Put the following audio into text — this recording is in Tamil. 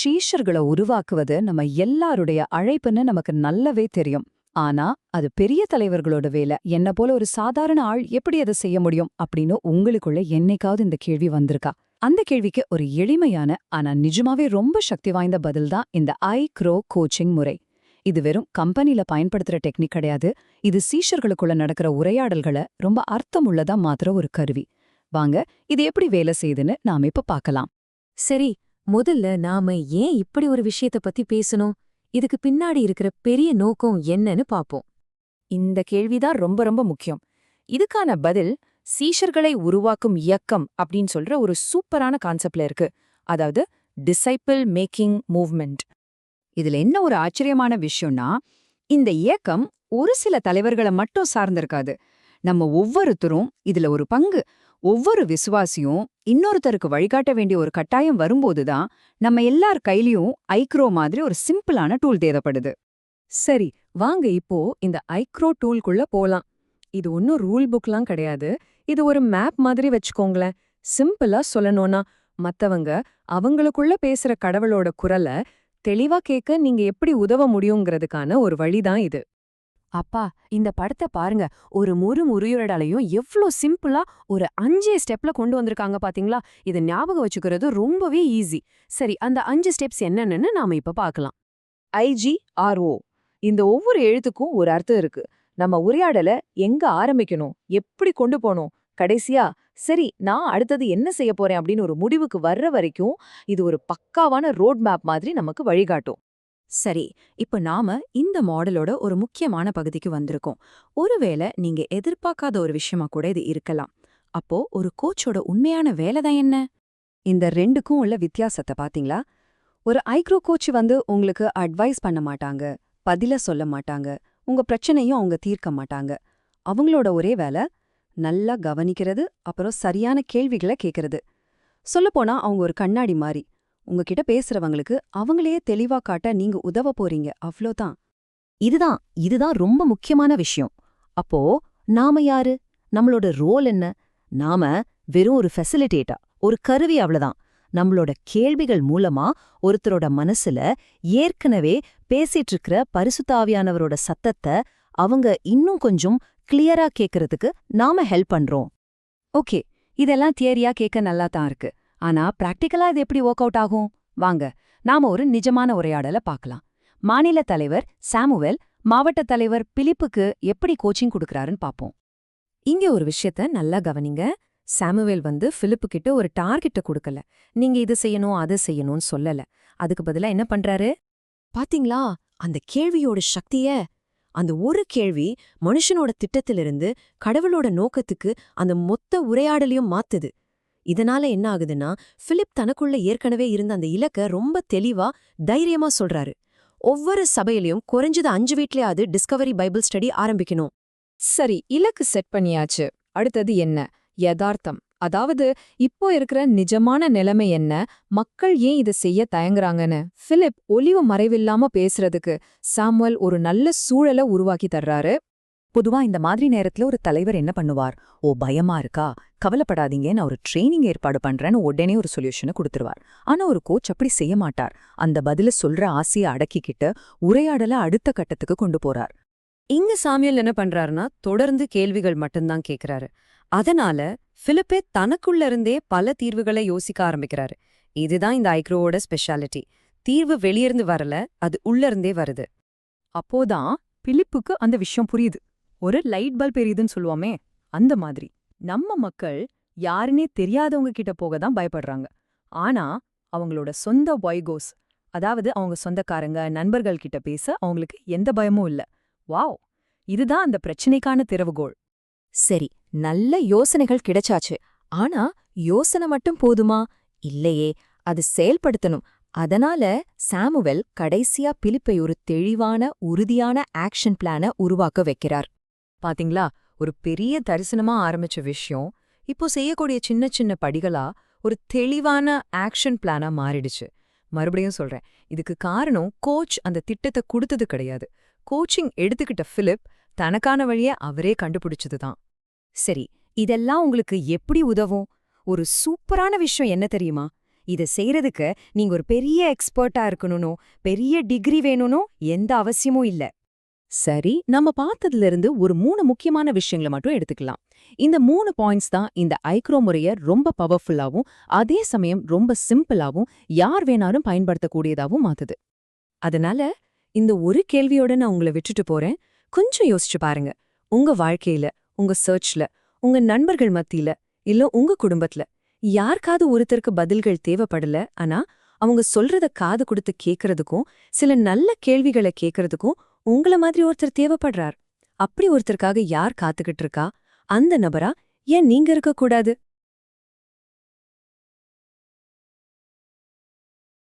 ஷீஷர்களை உருவாக்குவது நம்ம எல்லாருடைய அழைப்புன்னு நமக்கு நல்லாவே தெரியும். ஆனா அது பெரிய தலைவர்களோட வேலை. என்ன போல ஒரு சாதாரண ஆள் எப்படி அதை செய்ய முடியும் அப்படின்னு உங்களுக்குள்ள என்னைக்காவது இந்த கேள்வி வந்திருக்கா? அந்த கேள்விக்கு ஒரு எளிமையான ஆனா நிஜமாவே ரொம்ப சக்தி வாய்ந்த பதில் தான் இந்த ஐக்ரோ கோச்சிங் முறை. இது வெறும் கம்பெனில பயன்படுத்துற டெக்னிக் கிடையாது. இது சீஷர்களுக்குள்ள நடக்கிற உரையாடல்களை ரொம்ப அர்த்தமுள்ளதா மாத்திர ஒரு கருவி. வாங்க, இது எப்படி வேலை செய்யுதுன்னு நாம இப்ப பார்க்கலாம். சரி, முதல்ல நாம ஏன் இப்படி ஒரு விஷயத்த பத்தி பேசணும்? இதுக்கு பின்னாடி இருக்கிற பெரிய நோக்கம் என்னன்னு பாப்போம். இந்த கேள்விதான் ரொம்ப ரொம்ப முக்கியம். இதுக்கான பதில் சீஷர்களை உருவாக்கும் இயக்கம் அப்படின்னு சொல்ற ஒரு சூப்பரான கான்செப்ட்ல இருக்கு. அதாவது டிசைபிள் மேக்கிங் மூவ்மெண்ட். இதுல என்ன ஒரு ஆச்சரியமான விஷயம்னா, இந்த இயக்கம் ஒரு சில தலைவர்களை மட்டும் சார்ந்திருக்காது. நம்ம ஒவ்வொருத்தரும் இதுல ஒரு பங்கு. ஒவ்வொரு விசுவாசியும் இன்னொருத்தருக்கு வழிகாட்ட வேண்டிய ஒரு கட்டாயம் வரும்போதுதான் நம்ம எல்லார் கையிலயும் ஐக்ரோ மாதிரி ஒரு சிம்பிளான டூல் தேவைப்படுது. சரி, வாங்க இப்போ இந்த ஐக்ரோ டூல்குள்ள போலாம். இது ஒன்னும் ரூல் புக்லாம் கிடையாது. இது ஒரு மேப் மாதிரி வச்சுக்கோங்களேன். சிம்பிளா சொல்லணும்னா, மத்தவங்க அவங்களுக்குள்ள பேசுற கடவுளோட குரலை தெளிவா கேட்க நீங்க எப்படி உதவ முடியுங்கிறதுக்கான ஒரு வழிதான் இது. அப்பா, இந்த படத்தை பாருங்க. ஒரு முறியுரையாடலையும் எவ்ளோ சிம்பிளா ஒரு 5 ஸ்டெப்ல கொண்டு வந்திருக்காங்க பாத்தீங்களா? இதை ஞாபகம் வச்சுக்கிறது ரொம்பவே ஈஸி. சரி, அந்த 5 ஸ்டெப்ஸ் என்னன்னு நாம இப்ப பார்க்கலாம். IGRO. இந்த ஒவ்வொரு எழுத்துக்கும் ஒரு அர்த்தம் இருக்கு. நம்ம உரையாடல எங்க ஆரம்பிக்கணும், எப்படி கொண்டு போகணும், கடைசியா சரி நான் அடுத்தது என்ன செய்ய போறேன் அப்படின்னு ஒரு முடிவுக்கு வர்ற வரைக்கும் இது ஒரு பக்காவான ரோட் மேப் மாதிரி நமக்கு வழிகாட்டும். சரி, இப்ப நாம இந்த மாடலோட ஒரு முக்கியமான பகுதிக்கு வந்திருக்கோம். ஒருவேளை நீங்க எதிர்பார்க்காத ஒரு விஷயமா கூட இது இருக்கலாம். அப்போ ஒரு கோச்சோட உண்மையான வேலைதான் என்ன? இந்த ரெண்டுக்கும் உள்ள வித்தியாசத்தை பாத்தீங்களா? ஒரு ஐக்ரோ கோச் உங்களுக்கு அட்வைஸ் பண்ண மாட்டாங்க, பதில சொல்ல மாட்டாங்க, உங்க பிரச்சனையும் அவங்க தீர்க்க மாட்டாங்க. அவங்களோட ஒரே வேலை நல்லா கவனிக்கிறது, அப்புறம் சரியான கேள்விகளை கேட்கறது. சொல்லப்போனா அவங்க ஒரு கண்ணாடி மாதிரி. உங்ககிட்ட பேசுறவங்களுக்கு அவங்களையே தெளிவா காட்ட நீங்க உதவ போறீங்க, அவ்ளோதான். இதுதான் ரொம்ப முக்கியமான விஷயம். அப்போ நாம யாரு? நம்மளோட ரோல் என்ன? நாம வெறும் ஒரு ஃபெசிலிட்டேட்டா, ஒரு கருவி, அவ்வளவுதான். நம்மளோட கேள்விகள் மூலமா ஒருத்தரோட மனசுல ஏற்கனவே பேசிட்டு இருக்கிற பரிசுத்த ஆவியானவரோட சத்தத்தை அவங்க இன்னும் கொஞ்சம் கிளியரா கேட்கறதுக்கு நாம ஹெல்ப் பண்றோம். ஓகே, இதெல்லாம் தியரியா கேட்க நல்லா தான் இருக்கு. ஆனா பிராக்டிக்கலா இது எப்படி ஒர்க் அவுட் ஆகும்? வாங்க, நாம ஒரு நிஜமான உரையாடலை பார்க்கலாம். மாநில தலைவர் சாமுவேல் மாவட்ட தலைவர் பிலிப்புக்கு எப்படி கோச்சிங் கொடுக்கறாருன்னு பாப்போம். இங்க ஒரு விஷயத்த நல்லா கவனிங்க. சாமுவேல் பிலிப்பு கிட்ட ஒரு டார்கெட்ட கொடுக்கல. நீங்க இது செய்யணும் அதை செய்யணும்னு சொல்லல. அதுக்கு பதிலா என்ன பண்றாரு பாத்தீங்களா? அந்த கேள்வியோட சக்திய. அந்த ஒரு கேள்வி மனுஷனோட திட்டத்திலிருந்து கடவுளோட நோக்கத்துக்கு அந்த மொத்த உரையாடலையும் மாத்துது. இதனால என்ன ஆகுதுன்னா, பிலிப் தனக்குள்ள ஏற்கனவே இருந்த அந்த இலக்க ரொம்ப தெளிவா தைரியமா சொல்றாரு. ஒவ்வொரு சபையிலையும் குறைஞ்சது 5 வீட்லயாவது டிஸ்கவரி பைபிள் ஸ்டடி ஆரம்பிக்கணும். சரி, இலக்கு செட் பண்ணியாச்சு. அடுத்தது என்ன? யதார்த்தம். அதாவது இப்போ இருக்கிற நிஜமான நிலைமை என்ன, மக்கள் ஏன் இதை செய்ய தயங்குறாங்கன்னு பிலிப் ஒளிவு மறைவில்லாம பேசுறதுக்கு சாமுவேல் ஒரு நல்ல சூழலை உருவாக்கி தர்றாரு. பொதுவா இந்த மாதிரி நேரத்துல ஒரு தலைவர் என்ன பண்ணுவார்? பயமா இருக்கா? கவலைப்படாதீங்க, நான் ஒரு ட்ரெயினிங் ஏற்பாடு பண்றேன்னு உடனே ஒரு சொல்யூஷனை கொடுத்துருவார். ஆனா ஒரு கோச் அப்படி செய்ய மாட்டார். அந்த பதில சொல்ற ஆசையை அடக்கிக்கிட்டு உரையாடல அடுத்த கட்டத்துக்கு கொண்டு போறார். இங்க சாமுவேல் என்ன பண்றாருன்னா, தொடர்ந்து கேள்விகள் மட்டும்தான் கேக்குறாரு. அதனால பிலிப்பே தனக்குள்ள இருந்தே பல தீர்வுகளை யோசிக்க ஆரம்பிக்கிறாரு. இதுதான் இந்த ஐக்ரோவோட ஸ்பெஷாலிட்டி. தீர்வு வெளியிருந்து வரல, அது உள்ள இருந்தே வருது. அப்போதான் பிலிப்புக்கு அந்த விஷயம் புரியுது. ஒரு லைட் பல்ப் எரியுதுன்னு சொல்லுவோமே, அந்த மாதிரி நம்ம மக்கள் யாருன்னே தெரியாதவங்க கிட்ட போக தான் பயப்படுறாங்க. ஆனா அவங்களோட சொந்த பாய்கோஸ், அதாவது அவங்க சொந்தக்காரங்க நண்பர்கள் கிட்ட பேச அவங்களுக்கு எந்த பயமும் இல்ல. வாவ், இதுதான் அந்த பிரச்சனைக்கான திறவுகோள். சரி, நல்ல யோசனைகள் கிடைச்சாச்சு. ஆனா யோசனை மட்டும் போதுமா? இல்லையே, அது செயல்படுத்தணும். அதனால சாமுவேல் கடைசியா பிலிப்பை ஒரு தெளிவான உறுதியான ஆக்ஷன் பிளான உருவாக்க வைக்கிறார். பாத்தீங்களா, ஒரு பெரிய தரிசனமா ஆரம்பிச்ச விஷயம் இப்போ செய்யக்கூடிய சின்ன சின்ன படிகளா ஒரு தெளிவான ஆக்ஷன் பிளானா மாறிடுச்சு. மறுபடியும் சொல்றேன், இதுக்கு காரணம் கோச் அந்த திட்டத்தை கொடுத்தது கிடையாது. கோச்சிங் எடுத்துக்கிட்ட பிலிப் தனக்கான வழிய அவரே கண்டுபிடிச்சதுதான். சரி, இதெல்லாம் உங்களுக்கு எப்படி உதவும்? ஒரு சூப்பரான விஷயம் என்ன தெரியுமா? இத செய்யறதுக்கு நீங்க ஒரு பெரிய எக்ஸ்பர்ட்டா இருக்கணும்னோ பெரிய டிகிரி வேணும்னோ எந்த அவசியமும் இல்ல. சரி, நம்ம பார்த்ததுல இருந்து ஒரு 3 முக்கியமான விஷயங்களை மட்டும் எடுத்துக்கலாம். இந்த 3 பாயிண்ட்ஸ் தான் இந்த ஐக்ரோ முறைய ரொம்ப பவர்ஃபுல்லாவும் அதே சமயம் ரொம்ப சிம்பிளாவும் யார் வேணாலும் பயன்படுத்தக்கூடியதாவும் மாத்துது. அதனால இந்த ஒரு கேள்வியோட நான் உங்களை விட்டுட்டு போறேன். கொஞ்சம் யோசிச்சு பாருங்க. உங்க வாழ்க்கையில, உங்க சர்ச்ல, உங்க நண்பர்கள் மத்தியில, இல்ல உங்க குடும்பத்துல யாருக்காவது ஒருத்தருக்கு பதில்கள் தேவைப்படல, ஆனா அவங்க சொல்றத காது கொடுத்து கேக்குறதுக்கும் சில நல்ல கேள்விகளை கேக்குறதுக்கும் உங்கள மாதிரி ஒருத்தர் தேவைப்படுறார். அப்படி ஒருத்தருக்காக யார் காத்துக்கிட்டு இருக்கா? அந்த நபரா ஏன் நீங்க இருக்கக்கூடாது?